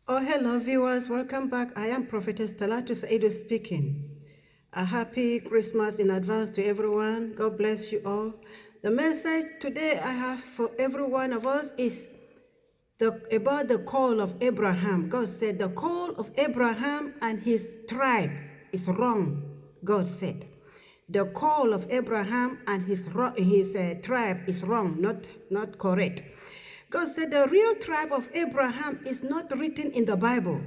Oh, hello, viewers. Welcome back. I am Prophetess Talatu Saidu speaking. A happy Christmas in advance to everyone. God bless you all. The message today I have for every one of us is about the call of Abraham. God said the call of Abraham and his tribe is wrong, God said. The call of Abraham and his tribe is wrong, not correct. God said the real tribe of Abraham is not written in the Bible.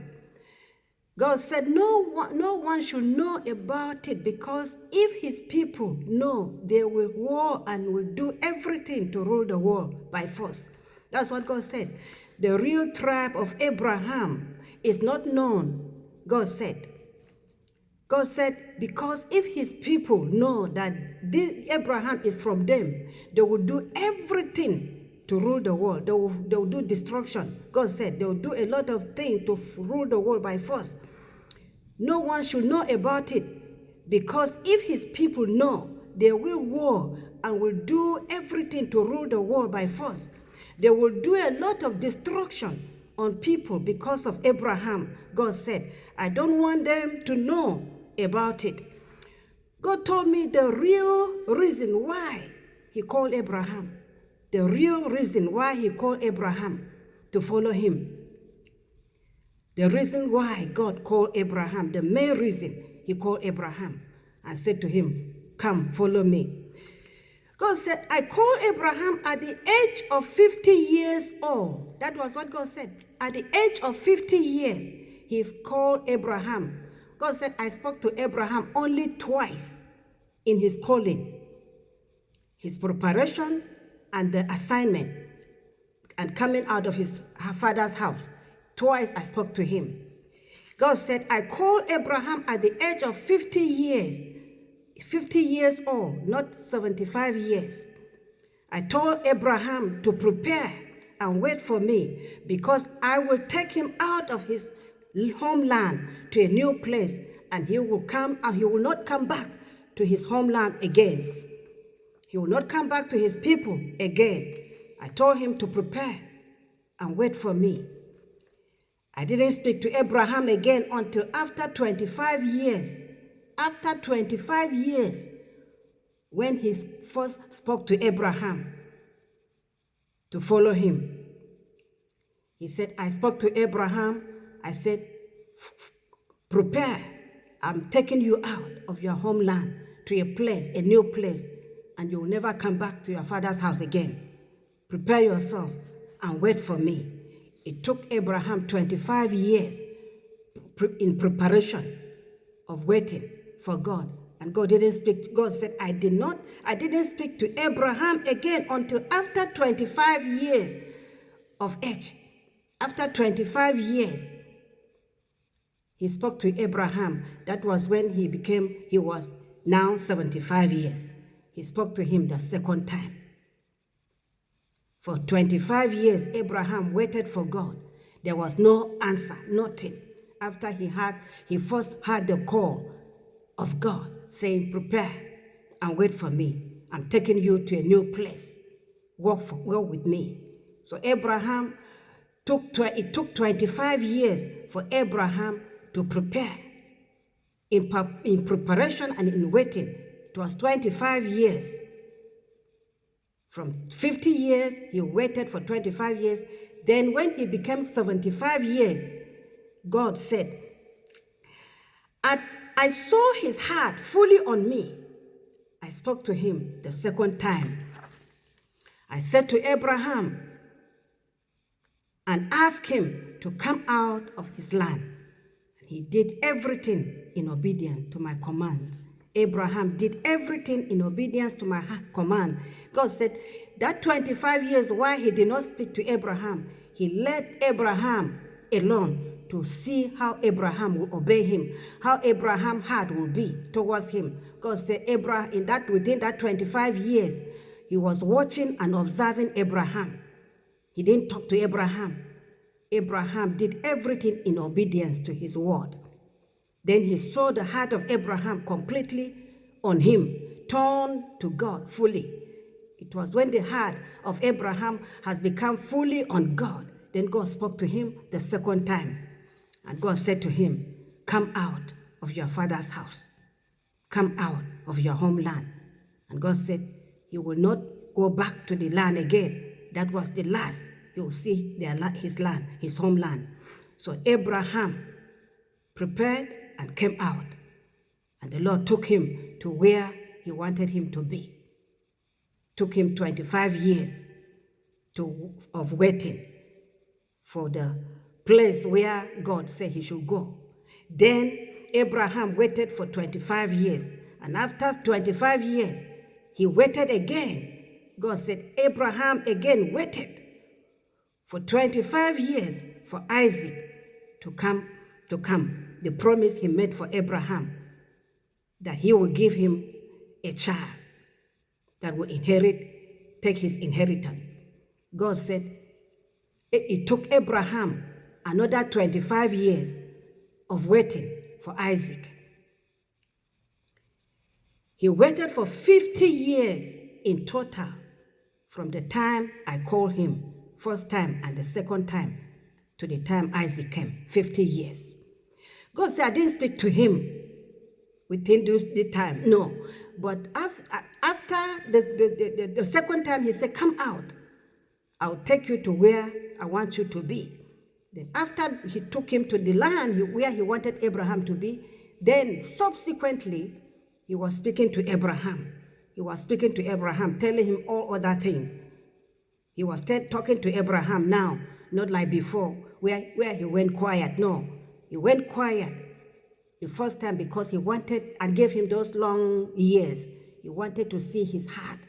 God said no one should know about it, because if his people know, they will war and will do everything to rule the world by force. That's what God said. The real tribe of Abraham is not known, God said. God said, because if his people know that Abraham is from them, they will do everything to rule the world. They will do destruction. God said they will do a lot of things to rule the world by force. No one should know about it, because if his people know, they will war and will do everything to rule the world by force. They will do a lot of destruction on people because of Abraham. God said, I don't want them to know about it. God told me the real reason why he called Abraham. The real reason why he called Abraham to follow him. The reason why God called Abraham, the main reason he called Abraham and said to him, come, follow me. God said, I called Abraham at the age of 50 years old. That was what God said. At the age of 50 years, he called Abraham. God said, I spoke to Abraham only twice in his calling, his preparation and the assignment, and coming out of his father's house. Twice I spoke to him. God said, I called Abraham at the age of 50 years old, not 75 years. I told Abraham to prepare and wait for me, because I will take him out of his homeland to a new place, and he will not come back to his homeland again. He will not come back to his people again. I told him to prepare and wait for me. I didn't speak to Abraham again until after 25 years. After 25 years, when he first spoke to Abraham to follow him. He said, I spoke to Abraham. I said, prepare. I'm taking you out of your homeland to a place, a new place, and you will never come back to your father's house again. Prepare yourself and wait for me. It took Abraham 25 years in preparation of waiting for God. And God didn't speak. God said, I didn't speak to Abraham again until after 25 years of age. After 25 years, he spoke to Abraham. That was when he was now 75 years. He spoke to him the second time. For 25 years, Abraham waited for God. There was no answer, nothing. After he first heard the call of God saying, prepare and wait for me. I'm taking you to a new place. Walk with me. So it took 25 years for Abraham to prepare. In preparation and in waiting, it was 25 years. From 50 years, he waited for 25 years. Then when he became 75 years, God said, I saw his heart fully on me. I spoke to him the second time. I said to Abraham and asked him to come out of his land. He did everything in obedience to my command. Abraham did everything in obedience to my command. God said that 25 years why he did not speak to Abraham, he let Abraham alone to see how Abraham will obey him, how Abraham's heart will be towards him. God said within that 25 years, he was watching and observing Abraham. He didn't talk to Abraham. Abraham did everything in obedience to his word. Then he saw the heart of Abraham completely on him, turned to God fully. It was when the heart of Abraham has become fully on God, then God spoke to him the second time. And God said to him, come out of your father's house. Come out of your homeland. And God said, you will not go back to the land again. That was the last you will see his land, his homeland. So Abraham prepared and came out. And the Lord took him to where he wanted him to be. Took him 25 years of waiting for the place where God said he should go. Then Abraham waited for 25 years. And after 25 years, he waited again. God said, Abraham again waited for 25 years for Isaac to come. The promise he made for Abraham, that he will give him a child that will take his inheritance. God said it took Abraham another 25 years of waiting for Isaac. He waited for 50 years in total from the time I called him, first time and the second time, to the time Isaac came, 50 years. God said, I didn't speak to him within the time, no. But after the second time, he said, come out. I'll take you to where I want you to be. Then after he took him to the land where he wanted Abraham to be, then subsequently, he was speaking to Abraham. He was speaking to Abraham, telling him all other things. He was talking to Abraham now, not like before, where he went quiet. No, he went quiet the first time because he wanted and gave him those long years. He wanted to see his heart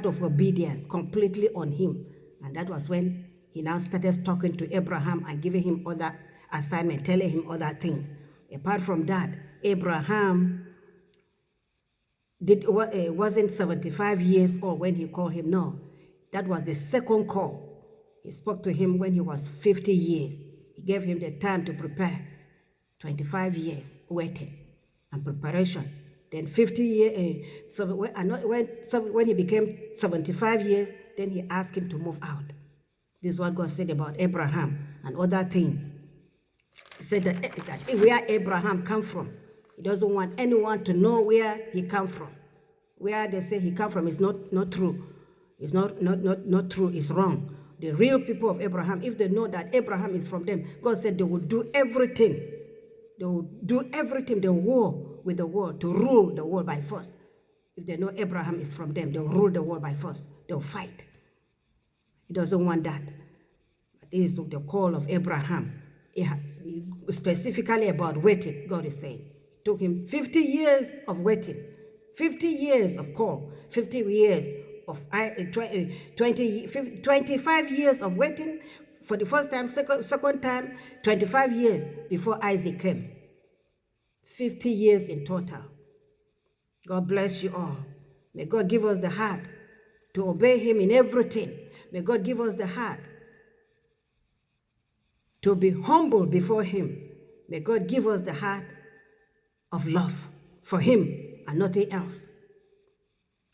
of obedience completely on him. And that was when he now started talking to Abraham and giving him other assignments, telling him other things. Apart from that, Abraham wasn't 75 years old when he called him. No, that was the second call. He spoke to him when he was 50 years. He gave him the time to prepare. 25 years waiting and preparation. Then 50 years, when he became 75 years, then he asked him to move out. This is what God said about Abraham and other things. He said that where Abraham come from, he doesn't want anyone to know where he come from. Where they say he come from is not true. It's not true, it's wrong. The real people of Abraham, if they know that Abraham is from them, God said they will do everything. They will do everything, the war with the world, to rule the world by force. If they know Abraham is from them, they'll rule the world by force. They'll fight. He doesn't want that. But this is the call of Abraham. Specifically about waiting, God is saying. It took him 50 years of waiting, 50 years of call, 50 years of 25 years of waiting for the first time, second time, 25 years before Isaac came. 50 years in total. God bless you all. May God give us the heart to obey him in everything. May God give us the heart to be humble before him. May God give us the heart of love for him and nothing else.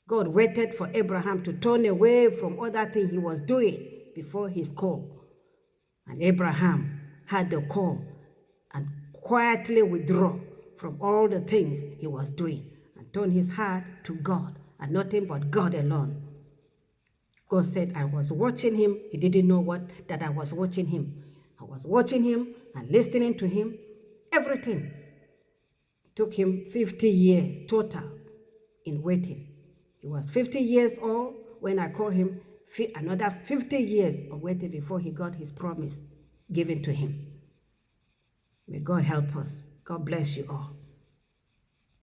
God waited for Abraham to turn away from other things he was doing before his call. And Abraham had the call and quietly withdrew from all the things he was doing and turned his heart to God and nothing but God alone. God said, I was watching him. He didn't know that I was watching him. I was watching him and listening to him. Everything. It took him 50 years total in waiting. He was 50 years old when I called him. Another 50 years of waiting before he got his promise given to him. May God help us. God bless you all.